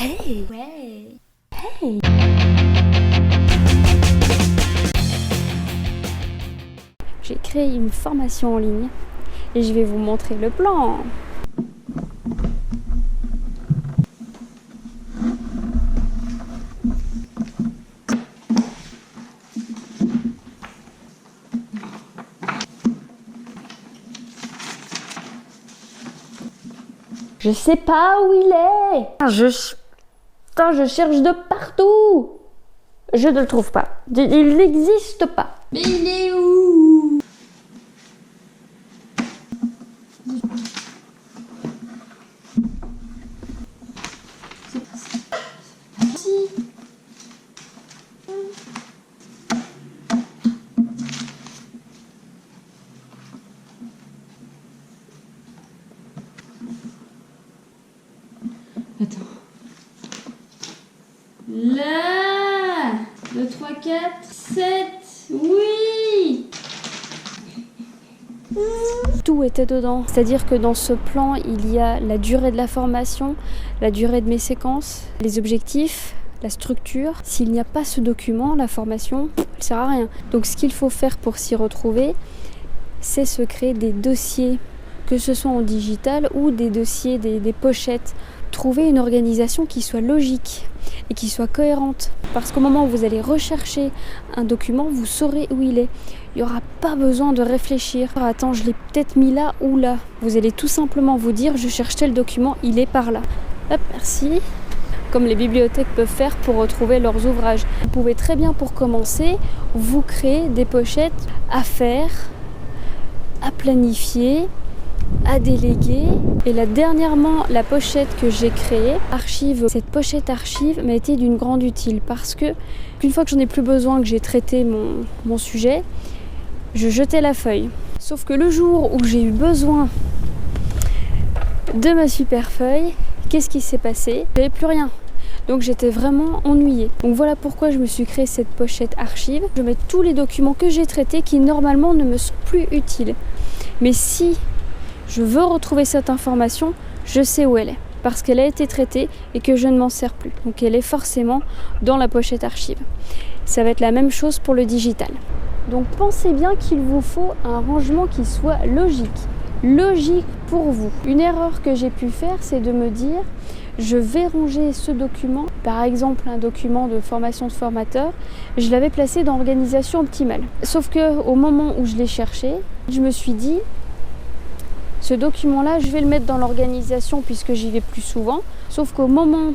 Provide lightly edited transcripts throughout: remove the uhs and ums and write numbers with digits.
Hey! Ouais! Hey! J'ai créé une formation en ligne et je vais vous montrer le plan. Je sais pas où il est. Je cherche de partout. Je ne le trouve pas. Il n'existe pas. Mais il est où? Attends. Là 2, 3, 4, 7. Oui! Tout était dedans. C'est-à-dire que dans ce plan, il y a la durée de la formation, la durée de mes séquences, les objectifs, la structure. S'il n'y a pas ce document, la formation, elle ne sert à rien. Donc ce qu'il faut faire pour s'y retrouver, c'est se créer des dossiers, que ce soit en digital ou des dossiers, des pochettes. Trouver une organisation qui soit logique et qui soit cohérente. Parce qu'au moment où vous allez rechercher un document, vous saurez où il est. Il n'y aura pas besoin de réfléchir. Attends, je l'ai peut-être mis là ou là. Vous allez tout simplement vous dire, je cherche tel document, il est par là. Hop, merci. Comme les bibliothèques peuvent faire pour retrouver leurs ouvrages. Vous pouvez très bien, pour commencer, vous créer des pochettes à faire, à planifier, à déléguer. Et là, dernièrement, la pochette que j'ai créée, archive, cette pochette archive m'a été d'une grande utilité parce que une fois que j'en ai plus besoin, que j'ai traité mon sujet, je jetais la feuille. Sauf que le jour où j'ai eu besoin de ma super feuille, qu'est-ce qui s'est passé? J'avais plus rien. Donc j'étais vraiment ennuyée. Donc voilà pourquoi je me suis créé cette pochette archive. Je mets tous les documents que j'ai traités qui normalement ne me sont plus utiles. Mais si je veux retrouver cette information, je sais où elle est, parce qu'elle a été traitée et que je ne m'en sers plus. Donc elle est forcément dans la pochette archive. Ça va être la même chose pour le digital. Donc pensez bien qu'il vous faut un rangement qui soit logique pour vous. Une erreur que j'ai pu faire, c'est de me dire, je vais ranger ce document, par exemple un document de formation de formateur, je l'avais placé dans organisation optimale. Sauf qu'au moment où je l'ai cherché, je me suis dit, ce document-là, je vais le mettre dans l'organisation puisque j'y vais plus souvent. Sauf qu'au moment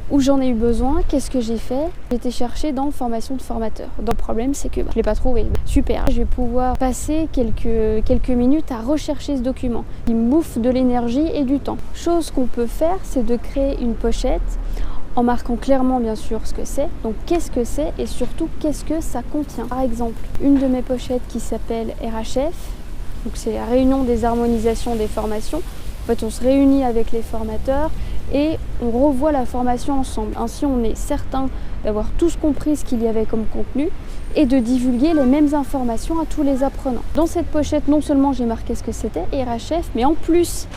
où j'en ai eu besoin, qu'est-ce que j'ai fait? J'ai été chercher dans formation de formateur. Donc, le problème, c'est que je ne l'ai pas trouvé. Super, je vais pouvoir passer quelques minutes à rechercher ce document. Il me bouffe de l'énergie et du temps. Chose qu'on peut faire, c'est de créer une pochette en marquant clairement, bien sûr, ce que c'est. Donc, qu'est-ce que c'est et surtout, qu'est-ce que ça contient. Par exemple, une de mes pochettes qui s'appelle RHF, donc c'est la réunion des harmonisations des formations. En fait, on se réunit avec les formateurs et on revoit la formation ensemble. Ainsi, on est certain d'avoir tous compris ce qu'il y avait comme contenu et de divulguer les mêmes informations à tous les apprenants. Dans cette pochette, non seulement j'ai marqué ce que c'était, RHF, mais en plus,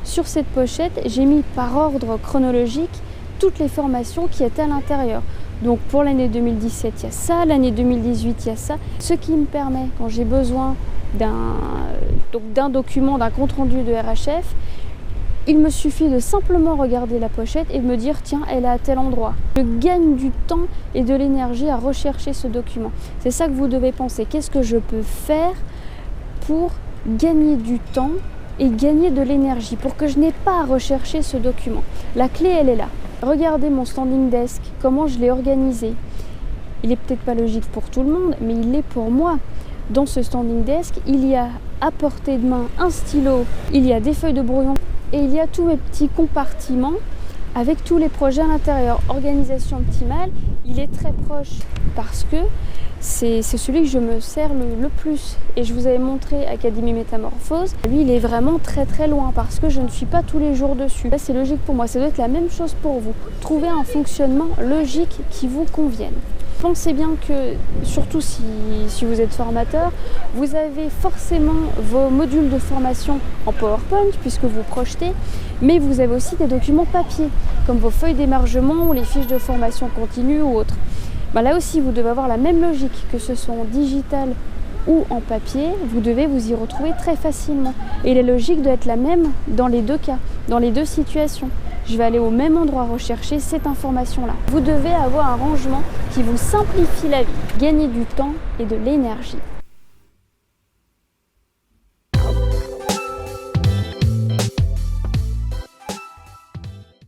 sur cette pochette, j'ai mis par ordre chronologique toutes les formations qui étaient à l'intérieur. Donc pour l'année 2017, il y a ça, l'année 2018, il y a ça. Ce qui me permet, quand j'ai besoin d'un document, d'un compte-rendu de RHF, il me suffit de simplement regarder la pochette et de me dire tiens, elle est à tel endroit. Je gagne du temps et de l'énergie à rechercher ce document. C'est ça que vous devez penser. Qu'est-ce que je peux faire pour gagner du temps et gagner de l'énergie pour que je n'ai pas à rechercher ce document? La clé, elle est là. Regardez mon standing desk, comment je l'ai organisé. Il n'est peut-être pas logique pour tout le monde, mais il l'est pour moi. Dans ce standing desk, il y a à portée de main un stylo, il y a des feuilles de brouillon et il y a tous mes petits compartiments avec tous les projets à l'intérieur. Organisation optimale, il est très proche parce que c'est celui que je me sers le plus. Et je vous avais montré Académie Métamorphose. Lui, il est vraiment très très loin parce que je ne suis pas tous les jours dessus. Là, c'est logique pour moi. Ça doit être la même chose pour vous. Trouvez un fonctionnement logique qui vous convienne. Pensez bien que, surtout si vous êtes formateur, vous avez forcément vos modules de formation en PowerPoint puisque vous projetez, mais vous avez aussi des documents papier, comme vos feuilles d'émargement ou les fiches de formation continue ou autres. Là aussi, vous devez avoir la même logique, que ce soit en digital ou en papier, vous devez vous y retrouver très facilement. Et la logique doit être la même dans les deux cas, dans les deux situations. Je vais aller au même endroit rechercher cette information-là. Vous devez avoir un rangement qui vous simplifie la vie, gagner du temps et de l'énergie.